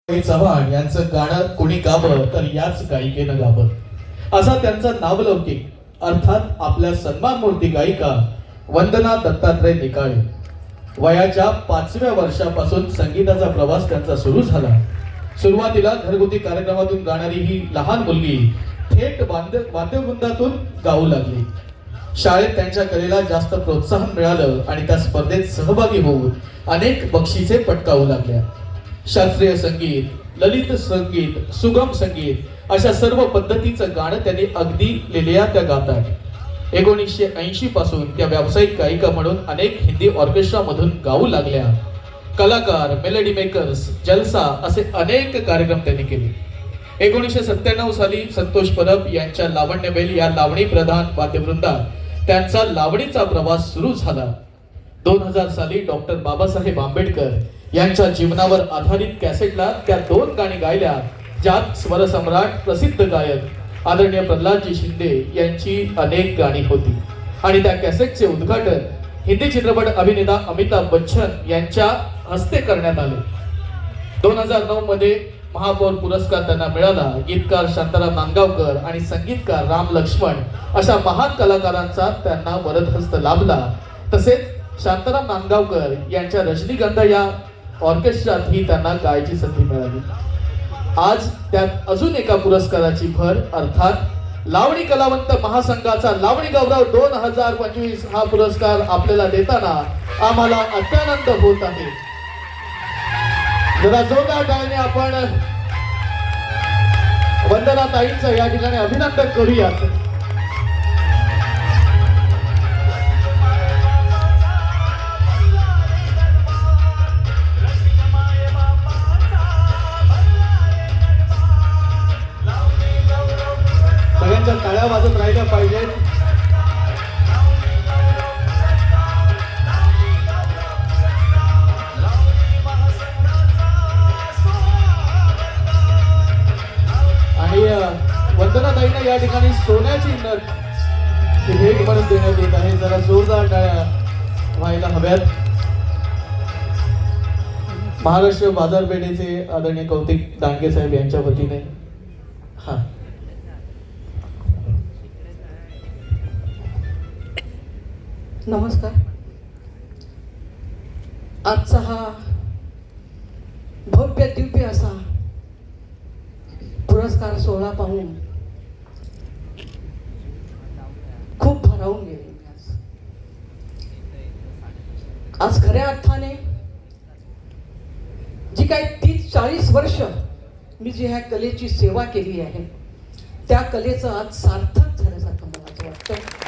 चव्हाण यांचं गाणं कुणी गावं तर याच गायिकेनं गावं असा त्यांचा नावलौकिक अर्थात आपल्या सन्मानमूर्ती गायिका वंदना दत्तात्रय निकाळे वयाच्या 5व्या वर्षापासून संगीताचा प्रवास त्यांचा सुरू झाला. सुरुवातीला घरगुती कार्यक्रमातून गाणारी ही लहान मुलगी थेट वाद्यवृंदातून गाऊ लागली. शाळेत त्यांच्या कलेला जास्त प्रोत्साहन मिळालं आणि त्या स्पर्धेत सहभागी होऊन अनेक बक्षिसे पटकावू लागल्या. शास्त्रीय संगीत, ललित संगीत, सुगम संगीत अशा सर्व पद्धतीचं गाणं त्यांनी अगदी लिहिल्या गातात. 1980 पासून त्या व्यावसायिक गायिका म्हणून अनेक हिंदी ऑर्केस्ट्रा मधून गाऊ लागल्या. कलाकार, मेलोडी मेकर्स, जलसा असे अनेक कार्यक्रम त्यांनी केले. 1997 साली संतोष परब यांच्या लावण्यबेल या लावणी प्रधान वाद्यवृंदात त्यांचा लावणीचा प्रवास सुरू झाला. 2000 साली डॉक्टर बाबासाहेब आंबेडकर यांच्या जीवनावर आधारित कॅसेटला त्या 2 गाणी गायल्या, ज्यात स्वरसम्राट प्रसिद्ध गायक आदरणीय प्रल्हादजी शिंदे यांची अनेक गाणी होती. आणि त्या कॅसेटचे उद्घाटन हिंदी चित्रपट अभिनेता अमिताभ बच्चन यांच्या हस्ते करण्यात आले. 2009 मध्ये महापौर पुरस्कार त्यांना मिळाला. गीतकार शांताराम नांदगावकर आणि संगीतकार राम लक्ष्मण अशा महान कलाकारांचा त्यांना वरदहस्त लाभला. तसेच शांताराम नांदगावकर यांच्या रजनीगंधा या ऑर्केस्ट्रात ही त्यांना गायची संधी मिळाली. आज त्यात अजून एका पुरस्काराची भर अर्थात लावणी कलावंत महासंघाचा लावणी गौरव 2025 हा पुरस्कार आपल्याला देताना आम्हाला अत्यानंद होत आहे. जरा जोरदार टाळ्याने आपण वंदना ताईंचं या ठिकाणी अभिनंदन करूयात. सगळ्यांच्या टाळ्या वाजत राहिल्या पाहिजेत. आणि वंदनाताईंना या ठिकाणी सोन्याची नथ भेट म्हणून देण्यात येत आहे. जरा जोरदार टाळ्या व्हायला हव्यात. महाराष्ट्र बाजारपेठेचे आदरणीय कौतिक दांडगे साहेब यांच्या वतीने नमस्कार. आजचा हा भव्य दिव्य असा पुरस्कार सोहळा पाहून खूप भारावून गेले. आज खऱ्या अर्थाने जी काही 30-40 वर्ष मी जी ह्या कलेची सेवा केली आहे त्या कलेचं आज सार्थक झाल्यासारखं मला असं वाटतं.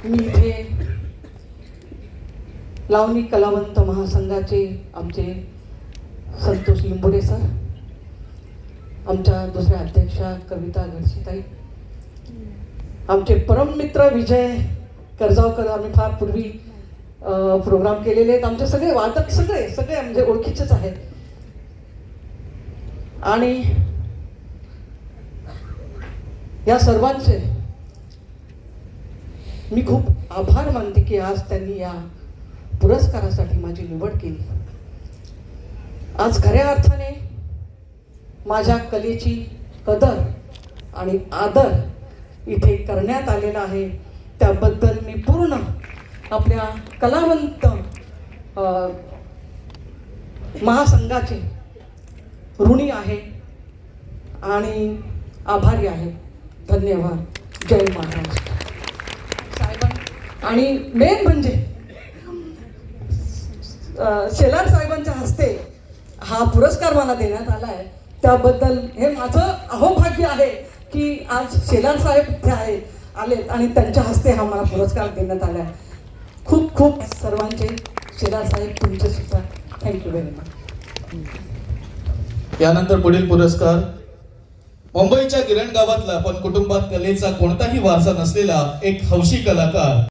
मी इथे लावणी कलावंत महासंघाचे आमचे संतोष लिंबोडे सर, आमच्या दुसऱ्या अध्यक्षा कविता घडशीताई, आमचे परम मित्र विजय कर्जावकर, आम्ही फार पूर्वी प्रोग्राम केलेले आहेत. आमचे सगळे वादक सगळे म्हणजे ओळखीचेच आहेत. आणि या सर्वांचे मी खूप आभार मानते की आज त्यांनी या पुरस्कारासाठी माझी निवड केली. आज खऱ्या अर्थाने माझ्या कलेची कदर आणि आदर इथे करण्यात आलेला आहे. त्याबद्दल मी पूर्ण आपल्या कलावंत महासंघाचे ऋणी आहे आणि आभारी आहे. धन्यवाद. जय महाराष्ट्र. आणि मेन म्हणजे शेलार साहेबांच्या हस्ते हा पुरस्कार मला देण्यात आला आहे. त्याबद्दल हे माझं अहोभाग्य आहे की आज शेलार साहेब इथे आलेत आणि त्यांच्या हस्ते हा मला पुरस्कार देण्यात आला आहे. खूप खूप सर्वांचे शेलार साहेब तुमचे सुद्धा थँक्यू व्हेरी मच. यानंतर पुढील पुरस्कार मुंबईच्या गिरण गावातला पण कुटुंबात कलेचा कोणताही वारसा नसलेला एक हौशी कलाकार